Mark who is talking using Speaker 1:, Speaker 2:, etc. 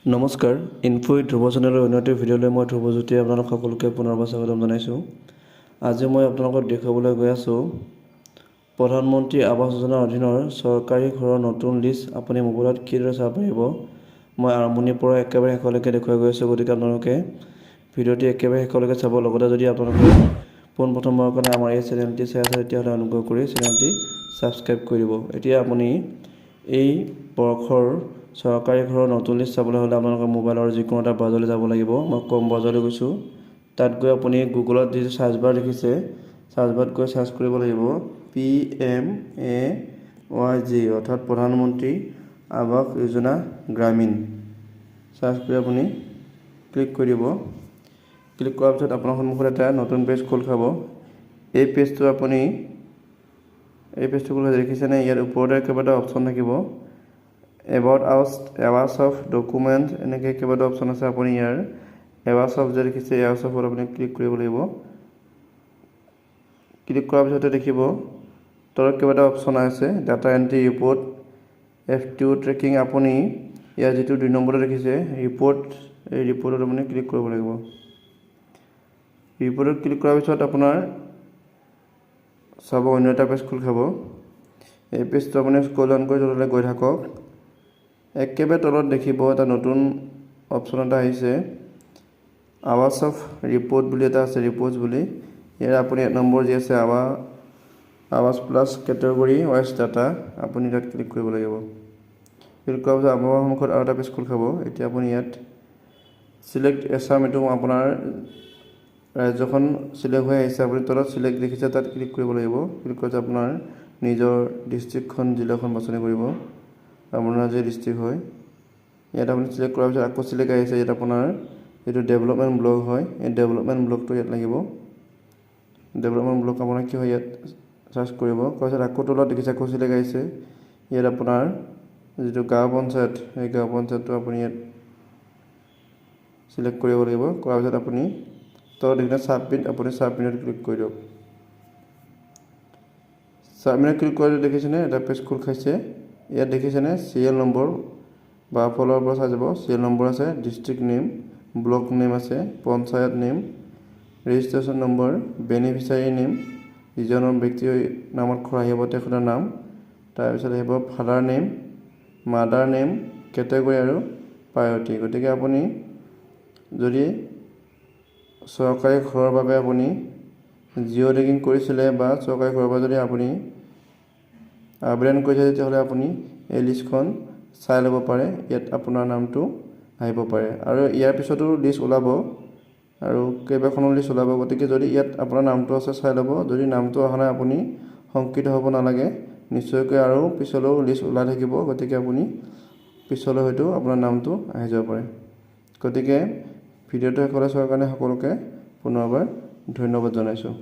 Speaker 1: নমস্কাৰ ইনফো ধ্ৰুৱ চেনেলৰ অন্য এটা ভিডিঅ'লৈ মই ধ্ৰুৱজ্যোতি আপোনালোক সকলোকে পুনৰবাৰ স্বাগতম জনাইছোঁ। আজি মই আপোনালোকক দেখুৱাবলৈ গৈ আছোঁ প্ৰধানমন্ত্ৰী আৱাস যোজনাৰ অধীনৰ চৰকাৰী ঘৰৰ নতুন লিষ্ট আপুনি মোবাইলত কিদৰে চাব পাৰিব। মই আৰম্ভণিৰ পৰা একেবাৰে শেষলৈকে দেখুৱাই গৈ আছোঁ, গতিকে আপোনালোকে ভিডিঅ'টি একেবাৰে শেষলৈকে চাব। লগতে যদি আপোনালোকে পোনপ্ৰথমবাৰৰ কাৰণে আমাৰ এই চেনেলটি চাই আছে তেতিয়াহ'লে অনুগ্ৰহ কৰি চেনেলটি ছাবস্ক্ৰাইব কৰি দিব। এতিয়া আপুনি এই বৰ্ষৰ চৰকাৰী ঘৰৰ নতুন লিষ্ট চাবলৈ হ'লে আপোনালোকৰ মোবাইলৰ যিকোনো এটা ব্ৰাউজাৰলৈ যাব লাগিব। মই কম ব্ৰাউজাৰলৈ গৈছোঁ। তাত গৈ আপুনি গুগলত যিটো চাৰ্চ বাৰ দেখিছে, চাৰ্চ বাৰত গৈ চাৰ্চ কৰিব লাগিব PMAYG অৰ্থাৎ প্ৰধানমন্ত্ৰী আৱাস যোজনা গ্ৰামীণ। চাৰ্চ কৰি আপুনি ক্লিক কৰি দিব। ক্লিক কৰাৰ পিছত আপোনাৰ সন্মুখত এটা নতুন পেজ খোল খাব। এই পেজটো খোলা দেখিছেনে? ইয়াৰ ওপৰতে কেইবাটা অপশ্যন থাকিব। এবাউট আৱাস অফ ডকুমেণ্ট এনেকৈ কেইবাটা অপশ্যন আছে। আপুনি ইয়াৰ আৱাস অফ যে দেখিছে আৱাস অফত আপুনি ক্লিক কৰিব লাগিব। ক্লিক কৰাৰ পিছতে দেখিব তলত কেইবাটা অপশ্যন আছে, data entry report, FTO tracking. আপুনি ইয়াৰ যিটো 2 নম্বৰতে দেখিছে ৰিপৰ্ট, এই ৰিপৰ্টত আপুনি ক্লিক কৰিব লাগিব। ৰিপৰ্টত ক্লিক কৰাৰ পিছত আপোনাৰ চাব অন্য এটা পেজ খোল খাব। এই পেজটো আপুনি স্ক্ৰল ডাউন কৰি তললৈ গৈ থাকক। একেবাৰে তলত দেখিব এটা নতুন অপশ্যন এটা আহিছে, আৱাস অফ ৰিপৰ্ট বুলি এটা আছে, ৰিপৰ্টছ বুলি। ইয়াৰ আপুনি 1 নম্বৰ যি আছে আৱাস প্লাছ কেটেগৰী ৱাইজ ডাটা, আপুনি তাত ক্লিক কৰিব লাগিব। ক্লিক কৰাৰ পিছত আপোনাৰ সন্মুখত আৰু এটা পেজ খোল খাব। এতিয়া আপুনি ইয়াত চিলেক্ট এছাম, এইটো আপোনাৰ ৰাজ্যখন চিলেক্ট হৈ আহিছে। আপুনি তলত চিলেক্ট দেখিছে, তাত ক্লিক কৰিব লাগিব। ক্লিক কৰাৰ পিছত আপোনাৰ নিজৰ ডিষ্ট্ৰিক্টখন, জিলাখন বাছনি কৰিব, আপোনাৰ যে ডিষ্ট্ৰিক্ট হয়। ইয়াত আপুনি চিলেক্ট কৰাৰ পিছত আকৌ চিলেক্ট আহিছে। ইয়াত আপোনাৰ যিটো ডেভেলপমেণ্ট ব্লক হয়, এই ডেভেলপমেণ্ট ব্লকটো ইয়াত লাগিব। ডেভেলপমেণ্ট ব্লক আপোনাৰ কি হয় ইয়াত চাৰ্চ কৰিব। তাৰপিছত আকৌ তলত দেখিছে আকৌ চিলেক্ট আহিছে। ইয়াত আপোনাৰ যিটো গাঁও পঞ্চায়ত, সেই গাঁও পঞ্চায়তটো আপুনি ইয়াত চিলেক্ট কৰিব লাগিব। কৰাৰ পিছত আপুনি তলত দেখিছে ছাবমিট, আপুনি ছাবমিটত ক্লিক কৰি দিয়ক। ছাবমিটত ক্লিক কৰিলে দেখিছেনে এটা পেজ খোল খাইছে। ইয়াত দেখিছেনে চিৰিয়েল নম্বৰ বাওঁফালৰ পৰা চাই যাব। চিৰিয়েল নম্বৰ আছে, ডিষ্ট্ৰিক্ট নেম, ব্লক নেম আছে, panchayat name, registration number, beneficiary name, যিজনৰ ব্যক্তিৰ নামত খৰচ আহিব তেখেতৰ নাম, তাৰপিছত আহিব father name, mother name, category আৰু প্ৰায়ৰিটি। গতিকে আপুনি যদি চৰকাৰী ঘৰৰ বাবে আপুনি জিঅ' টেগিং কৰিছিলে বা চৰকাৰী ঘৰৰ পৰা যদি আপুনি আবেদন কৰিছে তেতিয়াহ'লে আপুনি এই লিষ্টখন চাই ল'ব পাৰে। ইয়াত আপোনাৰ নামটো আহিব পাৰে আৰু ইয়াৰ পিছতো লিষ্ট ওলাব আৰু কেইবাখনো লিষ্ট ওলাব। গতিকে যদি ইয়াত আপোনাৰ নামটো আছে চাই ল'ব। যদি নামটো অহা নাই আপুনি শংকিত হ'ব নালাগে, নিশ্চয়কৈ আৰু পিছলৈও লিষ্ট ওলাই থাকিব। গতিকে আপুনি পিছলৈ হয়তো আপোনাৰ নামটো আহি যাব পাৰে। গতিকে ভিডিঅ'টো শেষলৈ চোৱাৰ কাৰণে সকলোকে পুনৰবাৰ ধন্যবাদ জনাইছোঁ।